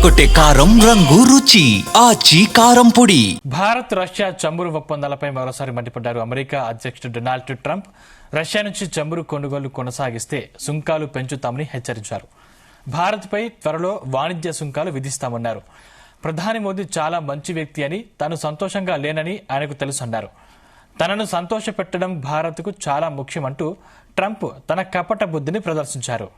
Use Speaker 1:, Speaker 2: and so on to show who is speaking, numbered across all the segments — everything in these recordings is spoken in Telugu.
Speaker 1: అదరగొట్టే కారం రంగు రుచి ఆచి కారం పొడి.
Speaker 2: భారత్ రష్యా చమురు ఒప్పందాలపై మరోసారి మండిపడ్డారు అమెరికా అధ్యక్షుడు డొనాల్డ్ ట్రంప్. రష్యా నుంచి చమురు కొనుగోలు కొనసాగిస్తే సుంకాలు పెంచుతామని హెచ్చరించారు. భారత్పై త్వరలో వాణిజ్య సుంకాలు విధిస్తామన్నారు. ప్రధాని మోదీ చాలా మంచి వ్యక్తి అని, తాను సంతోషంగా లేనని ఆయనకు తెలుసన్నారు. తనను సంతోషపెట్టడం భారత్కు చాలా ముఖ్యమంటూ ట్రంప్ తన కపట బుద్ధిని ప్రదర్శించారు.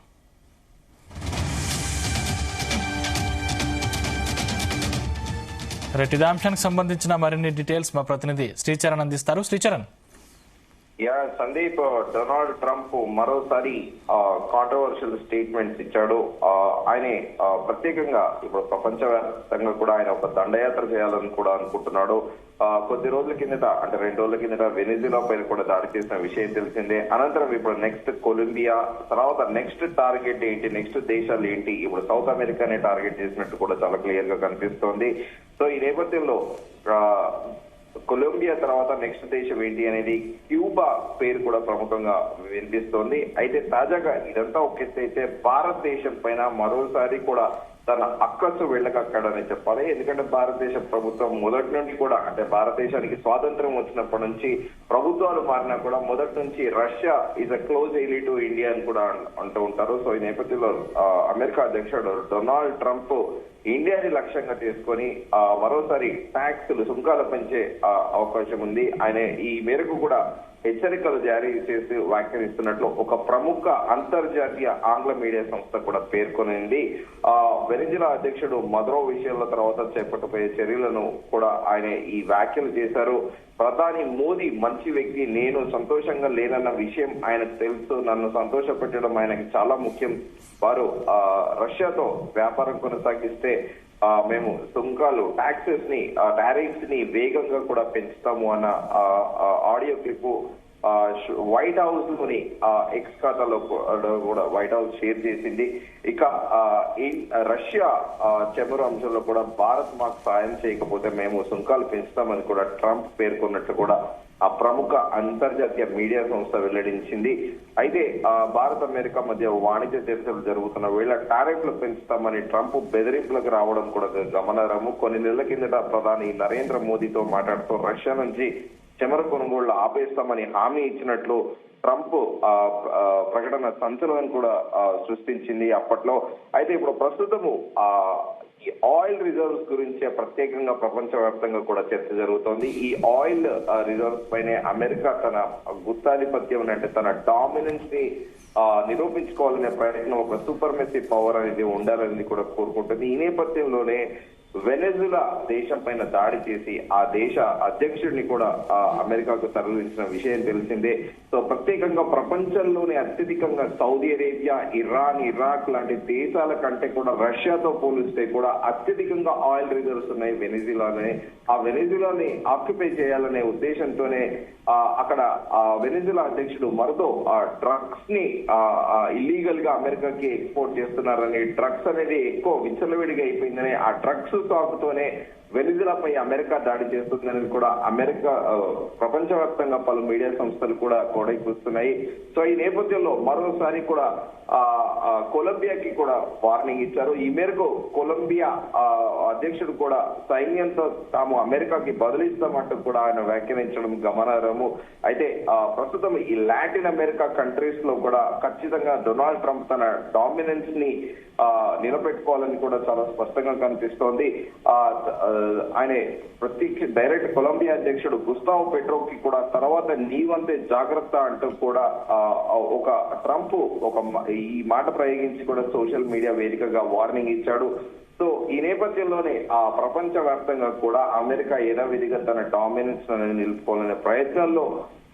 Speaker 2: ఇదే అంశానికి సంబంధించిన మరిన్ని డీటెయిల్స్ మా ప్రతినిధి శ్రీచరణ్ అందిస్తారు. శ్రీచరణ్.
Speaker 3: సందీప్, డొనాల్డ్ ట్రంప్ మరోసారి కాంట్రవర్షియల్ స్టేట్మెంట్స్ ఇచ్చాడు. ఆయన ప్రత్యేకంగా ఇప్పుడు ప్రపంచవ్యాప్తంగా కూడా ఆయన ఒక దండయాత్ర చేయాలని కూడా అనుకుంటున్నాడు. కొద్ది రోజుల కిందట, అంటే 2 రోజుల కిందట వెనిజులా పైన కూడా దాడి చేసిన విషయం తెలిసిందే. అనంతరం ఇప్పుడు నెక్స్ట్ కొలంబియా, తర్వాత నెక్స్ట్ టార్గెట్ ఏంటి, నెక్స్ట్ దేశాలు ఏంటి, ఇప్పుడు సౌత్ అమెరికానే టార్గెట్ చేసినట్టు కూడా చాలా క్లియర్ గా కనిపిస్తోంది. సో ఈ నేపథ్యంలో కొలంబియా తర్వాత నెక్స్ట్ దేశం ఏంటి అనేది క్యూబా పేరు కూడా ప్రముఖంగా వినిపిస్తోంది. అయితే తాజాగా ఇదంతా ఒక ఎత్తు అయితే భారతదేశం పైన మరోసారి కూడా తన అక్కసు వెళ్ళకక్కడని చెప్పాలి. ఎందుకంటే భారతదేశ ప్రభుత్వం మొదటి నుండి కూడా, అంటే భారతదేశానికి స్వాతంత్రం వచ్చినప్పటి నుంచి ప్రభుత్వాలు మారినా కూడా మొదటి నుంచి Russia is a close ally to India అని కూడా అంటూ ఉంటారు. సో ఈ నేపథ్యంలో అమెరికా అధ్యక్షుడు డొనాల్డ్ ట్రంప్ ఇండియాని లక్ష్యంగా చేసుకొని మరోసారి ట్యాక్సులు, సుంకాలు పెంచే అవకాశం ఉంది. ఆయన ఈ మేరకు కూడా హెచ్చరికలు జారీ చేసి వ్యాఖ్యానిస్తున్నట్లు ఒక ప్రముఖ అంతర్జాతీయ ఆంగ్ల మీడియా సంస్థ కూడా పేర్కొనింది. వెనిజులా అధ్యక్షుడు మదురో విషయంలో తర్వాత చేపట్టబోయే చర్యలను కూడా ఆయన ఈ వ్యాఖ్యలు చేశారు. ప్రధాని మోదీ మంచి వ్యక్తి, నేను సంతోషంగా లేనన్న విషయం ఆయనకు తెలుసు, నన్ను సంతోషపెట్టడం ఆయనకి చాలా ముఖ్యం. వారు రష్యాతో వ్యాపారం కొనసాగిస్తే మేము సుంకాలు, టాక్సెస్ ని, టారిఫ్స్ ని వేగంగా కూడా పెంచుతాము అన్న ఆడియో క్లిప్ వైట్ హౌస్ లోని ఎక్స్ ఖాతాలో కూడా వైట్ హౌస్ షేర్ చేసింది. ఇక రష్యా చమురు అంశంలో కూడా భారత్ మాకు సాయం చేయకపోతే మేము సుంకాలు పెంచుతామని కూడా ట్రంప్ పేర్కొన్నట్టు కూడా ఆ ప్రముఖ అంతర్జాతీయ మీడియా సంస్థ వెల్లడించింది. అయితే భారత్ అమెరికా మధ్య వాణిజ్య చర్చలు జరుగుతున్న వేళ టారిఫ్లు పెంచుతామని ట్రంప్ బెదిరింపులకు రావడం కూడా గమనార్హము. కొన్ని నెలల కిందట ప్రధాని నరేంద్ర మోదీతో మాట్లాడుతూ రష్యా నుంచి చమురు కొనుగోళ్లు ఆపేస్తామని హామీ ఇచ్చినట్లు ట్రంప్ ప్రకటన సంచలనం కూడా సృష్టించింది అప్పట్లో. అయితే ఇప్పుడు ప్రస్తుతము ఈ ఆయిల్ రిజర్వ్స్ గురించి ప్రత్యేకంగా ప్రపంచవ్యాప్తంగా కూడా చర్చ జరుగుతోంది. ఈ ఆయిల్ రిజర్వ్స్ పైనే అమెరికా తన గుత్తాధిపత్యం, అంటే తన డామినెన్స్ ని నిరూపించుకోవాలనే ప్రయత్నం, ఒక సూపర్మెసీ పవర్ అనేది ఉండాలని కూడా కోరుకుంటుంది. ఈ నేపథ్యంలోనే వెనెజులా దేశం పైన దాడి చేసి ఆ దేశ అధ్యక్షుడిని కూడా అమెరికాకు తరలించిన విషయం తెలిసిందే. సో ప్రత్యేకంగా ప్రపంచంలోనే అత్యధికంగా సౌదీ అరేబియా, ఇరాన్, ఇరాక్ లాంటి దేశాల కంటే కూడా రష్యాతో పోలిస్తే కూడా అత్యధికంగా ఆయిల్ రిజర్వ్స్ ఉన్నాయి వెనెజులానే. ఆ వెనెజులాని ఆక్యుపై చేయాలనే ఉద్దేశంతోనే అక్కడ వెనెజులా అధ్యక్షుడు మరో డ్రగ్స్ ని ఇల్లీగల్ గా అమెరికాకి ఎక్స్పోర్ట్ చేస్తున్నారని, డ్రగ్స్ అనేది ఎక్కువ విచ్చలవిడిగా అయిపోయిందని, ఆ డ్రగ్స్ సాగుతూనే వెనిజులాపై అమెరికా దాడి చేస్తుందని కూడా అమెరికా ప్రపంచవ్యాప్తంగా పలు మీడియా సంస్థలు కూడా కోడైకూస్తున్నాయి. సో ఈ నేపథ్యంలో మరోసారి కూడా కొలంబియాకి కూడా వార్నింగ్ ఇచ్చారు. ఈ మేరకు కొలంబియా అధ్యక్షుడు కూడా సైన్యంతో తాము అమెరికాకి బదిలిస్తామంటూ కూడా ఆయన వ్యాఖ్యానించడం గమనార్హము. అయితే ప్రస్తుతం ఈ లాటిన్ అమెరికా కంట్రీస్ లో కూడా ఖచ్చితంగా డొనాల్డ్ ట్రంప్ తన డామినెన్స్ ని నిలబెట్టుకోవాలని కూడా చాలా స్పష్టంగా కనిపిస్తోంది. ఆయన డైరెక్ట్ కొలంబియా అధ్యక్షుడు గుస్తావో పెట్రోకి కూడా తర్వాత నీవంతే జాగ్రత్త అంటూ కూడా ఒక ట్రంప్ ఈ మాట ప్రయోగించి కూడా సోషల్ మీడియా వేదికగా వార్నింగ్ ఇచ్చాడు. సో ఈ నేపథ్యంలోనే ప్రపంచ వ్యాప్తంగా కూడా అమెరికా యథావిధిగా తన డామినెన్స్ అనేది నిలుపుకోవాలనే ప్రయత్నంలో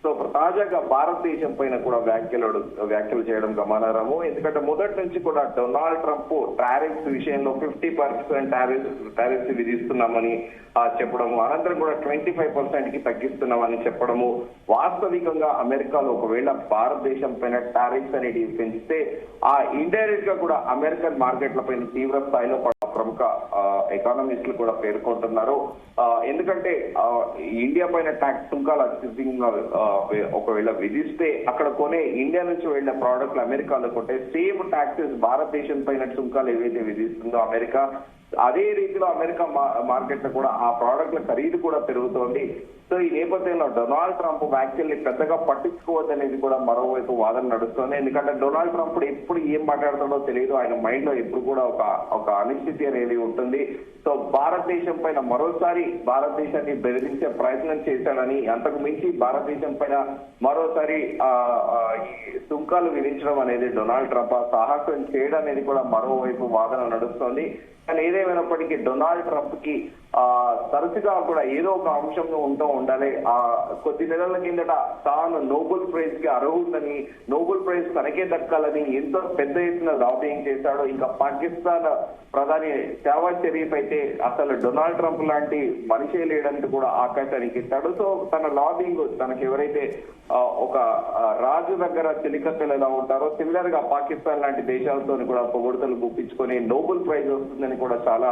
Speaker 3: సో తాజాగా భారతదేశం పైన కూడా వ్యాఖ్యలు చేయడం గమనార్హము. ఎందుకంటే మొదటి నుంచి కూడా డొనాల్డ్ ట్రంప్ టారిఫ్స్ విషయంలో 50% టారిఫ్స్ విధిస్తున్నామని చెప్పడము, అనంతరం కూడా 25% కి తగ్గిస్తున్నామని చెప్పడము, వాస్తవికంగా అమెరికాలో ఒకవేళ భారతదేశం పైన టారిఫ్స్ అనేటివి పెంచితే ఇండైరెక్ట్ గా కూడా అమెరికన్ మార్కెట్ల పైన తీవ్ర స్థాయిలో ప్రముఖ ఎకానమిస్టులు కూడా పేర్కొంటున్నారు. ఎందుకంటే ఇండియా పైన ట్యాక్స్ సుంకాలు అత్యధికంగా ఒకవేళ విధిస్తే అక్కడ కొనే ఇండియా నుంచి వెళ్లిన ప్రోడక్ట్లు అమెరికాలో కొంటే సేమ్ ట్యాక్సెస్ భారతదేశం పైన సుంకాలు ఏవైతే విధిస్తుందో అమెరికా అదే రీతిలో అమెరికా మార్కెట్ లో కూడా ఆ ప్రోడక్ట్ల ఖరీదు కూడా పెరుగుతోంది. సో ఈ నేపథ్యంలో డొనాల్డ్ ట్రంప్ వ్యాఖ్యల్ని పెద్దగా పట్టించుకోవద్దనేది కూడా మరోవైపు వాదన నడుస్తోంది. ఎందుకంటే డొనాల్డ్ ట్రంప్ ఎప్పుడు ఏం మాట్లాడతాడో తెలియదు. ఆయన మైండ్ లో ఎప్పుడు కూడా ఒక అనిశ్చితి అనేది ఉంటుంది. సో భారతదేశం పైన మరోసారి భారతదేశాన్ని బెదిరించే ప్రయత్నం చేశాడని, అంతకు మించి భారతదేశం పైన మరోసారి ఈ సుంకాలు విధించడం అనేది డొనాల్డ్ ట్రంప్ సాహసం చేయడం అనేది కూడా మరోవైపు వాదన నడుస్తోంది. కానీ ఏదేమైనప్పటికీ డొనాల్డ్ ట్రంప్ కి తరచుగా కూడా ఏదో ఒక అంశంలో ఉండాలి. కొద్ది నెలల కిందట తాను నోబెల్ ప్రైజ్ కి అర్హుడని, నోబెల్ ప్రైజ్ తనకే దక్కాలని ఎంతో పెద్ద ఎత్తున లాబింగ్ చేశాడు. ఇంకా పాకిస్తాన్ ప్రధాని షహబాజ్ షరీఫ్ అయితే అసలు డొనాల్డ్ ట్రంప్ లాంటి మనిషే లేడంటూ కూడా ఆకాశానికి ఇస్తాడు. సో తన లాబింగ్, తనకి ఎవరైతే ఒక రాజు దగ్గర చిలికత్తెలు ఎలా ఉంటారో సిమిలర్ గా పాకిస్తాన్ లాంటి దేశాలతో కూడా పొగడ్తలు గుప్పించుకొని నోబెల్ ప్రైజ్ వస్తుందని కూడా చాలా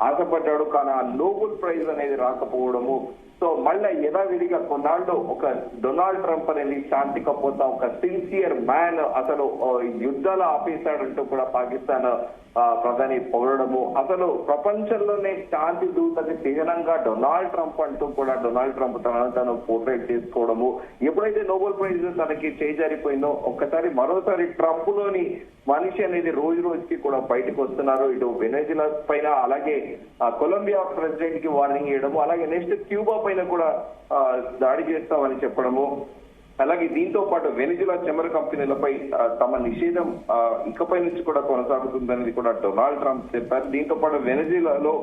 Speaker 3: ఆశపడ్డాడు. కానీ ఆ నోబెల్ ప్రైజ్ అనేది రాకపోవడము, సో మళ్ళీ యథావిధిగా కొన్నాళ్ళు ఒక డొనాల్డ్ ట్రంప్ అనేది శాంతి కపోతా ఒక సిన్సియర్ మ్యాన్, అసలు యుద్ధాలు ఆపేశాడంటూ కూడా పాకిస్తాన్ ప్రధాని పొగడము, అసలు ప్రపంచంలోనే శాంతి దూతకి చిహ్నంగా డొనాల్డ్ ట్రంప్ అంటూ కూడా డొనాల్డ్ ట్రంప్ తను పోర్ట్రేట్ చేసుకోవడము, ఎప్పుడైతే నోబెల్ ప్రైజ్ తనకి చేజారిపోయిందో ఒక్కసారి మరోసారి ట్రంప్ లోని మనిషి అనేది రోజు రోజుకి కూడా బయటకు వస్తున్నారు. ఇటు వెనెజులా పైన, అలాగే కొలంబియా ప్రెసిడెంట్ కి వార్నింగ్ ఇవ్వడము, అలాగే నెక్స్ట్ క్యూబా పైన కూడా దాడి చేస్తామని చెప్పడము, అలాగే దీంతో పాటు వెనిజులా చమురు కంపెనీలపై తమ నిషేధం ఇకపై నుంచి కూడా కొనసాగుతుందనేది కూడా డొనాల్డ్ ట్రంప్ చెప్పారు. దీంతో పాటు వెనిజులాలో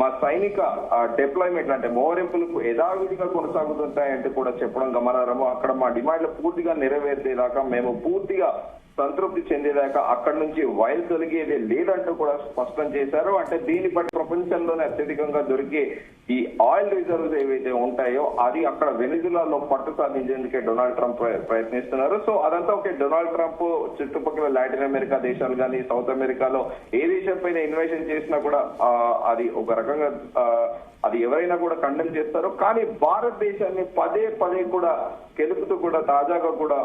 Speaker 3: మా సైనిక డిప్లాయ్మెంట్ అంటే మోహరింపులకు యథావిధిగా కొనసాగుతుంటాయంటూ కూడా చెప్పడం గమనార్హము. అక్కడ మా డిమాండ్లు పూర్తిగా నెరవేర్చేదాకా, మేము పూర్తిగా సంతృప్తి చెందేదాకా అక్కడి నుంచి వైల్ తొలగేది లేదంటూ కూడా స్పష్టం చేశారు. అంటే దీన్ని బట్టి ప్రపంచంలోనే అత్యధికంగా దొరికే ఈ ఆయిల్ రిజర్వ్స్ ఏవైతే ఉంటాయో అది అక్కడ వెనిజులాలో పట్టు సాధించేందుకే డొనాల్డ్ ట్రంప్ ప్రయత్నిస్తున్నారు. సో అదంతా ఓకే. డొనాల్డ్ ట్రంప్ చుట్టుపక్కల లాటిన్ అమెరికా దేశాలు కానీ, సౌత్ అమెరికాలో ఏ దేశం పైన ఇన్వెషన్ చేసినా కూడా అది ఒక రకంగా అది ఎవరైనా కూడా కండెమ్ చేస్తారు. కానీ భారతదేశాన్ని పదే పదే కూడా గెలుపుతూ కూడా తాజాగా కూడా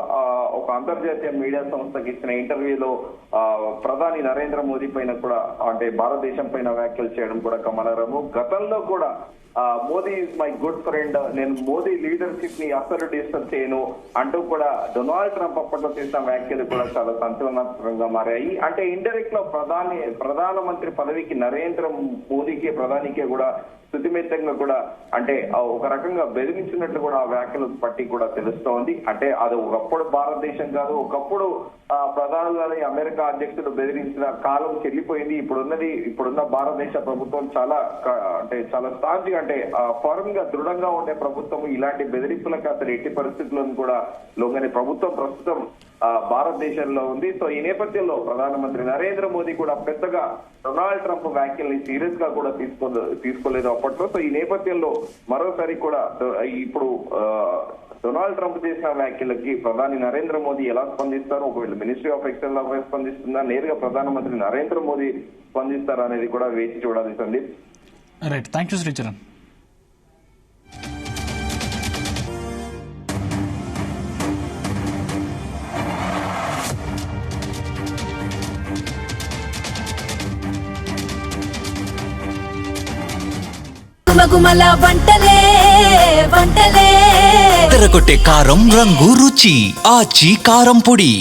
Speaker 3: ఒక అంతర్జాతీయ మీడియా సంస్థకి ఇచ్చిన ఇంటర్వ్యూలో ప్రధాని నరేంద్ర మోదీ పైన కూడా, అంటే భారతదేశం పైన వ్యాఖ్యలు చేయడం కూడా గమనార్హము. గతంలో కూడా Modi is my good friend, నేను మోదీ లీడర్షిప్ ని అసలు డిస్టర్బ్ చేయను అంటూ కూడా డొనాల్డ్ ట్రంప్ అప్పట్లో చేసిన వ్యాఖ్యలు కూడా చాలా సంచలనాత్మకంగా మారాయి. అంటే ఇండైరెక్ట్ లో ప్రధానమంత్రి పదవికి నరేంద్ర మోదీకి, ప్రధానికే కూడా శుతిమెత్తంగా కూడా అంటే ఒక రకంగా బెదిరించినట్లు కూడా ఆ వ్యాఖ్యలు బట్టి కూడా తెలుస్తోంది. అంటే అది ఒకప్పుడు భారతదేశం కాదు, ఒకప్పుడు ప్రధాని అమెరికా అధ్యక్షుడు బెదిరించిన కాలం చెల్లిపోయింది. ఇప్పుడున్న భారతదేశ ప్రభుత్వం చాలా స్ట్రాంగ్ గా, అంటే ఫర్మ్ గా, దృఢంగా ఉండే ప్రభుత్వం ఇలాంటి బెదిరింపులకు అసలు ఎట్టి పరిస్థితులను కూడా లొంగని ప్రభుత్వం ప్రస్తుతం భారతదేశంలో ఉంది. సో ఈ నేపథ్యంలో ప్రధానమంత్రి నరేంద్ర మోదీ కూడా పెద్దగా డొనాల్డ్ ట్రంప్ వ్యాఖ్యల్ని సీరియస్ గా కూడా తీసుకోలేదు అప్పట్లో. సో ఈ నేపథ్యంలో మరోసారి కూడా ఇప్పుడు డొనాల్డ్ ట్రంప్ చేసిన వ్యాఖ్యలకి ప్రధాని నరేంద్ర మోదీ ఎలా స్పందిస్తారు, ఒకవేళ మినిస్ట్రీ ఆఫ్ ఎక్స్టర్నల్ అఫైర్స్ స్పందిస్తుందా, నేరుగా ప్రధానమంత్రి నరేంద్ర మోదీ స్పందిస్తారా అనేది కూడా వేచి చూడాలి. Sandeep.
Speaker 2: Right, thank you Sricharan.
Speaker 4: గుమగుమల వంటలే
Speaker 1: తెరకొట్టే కారం రంగు రుచి ఆచి కారం పొడి.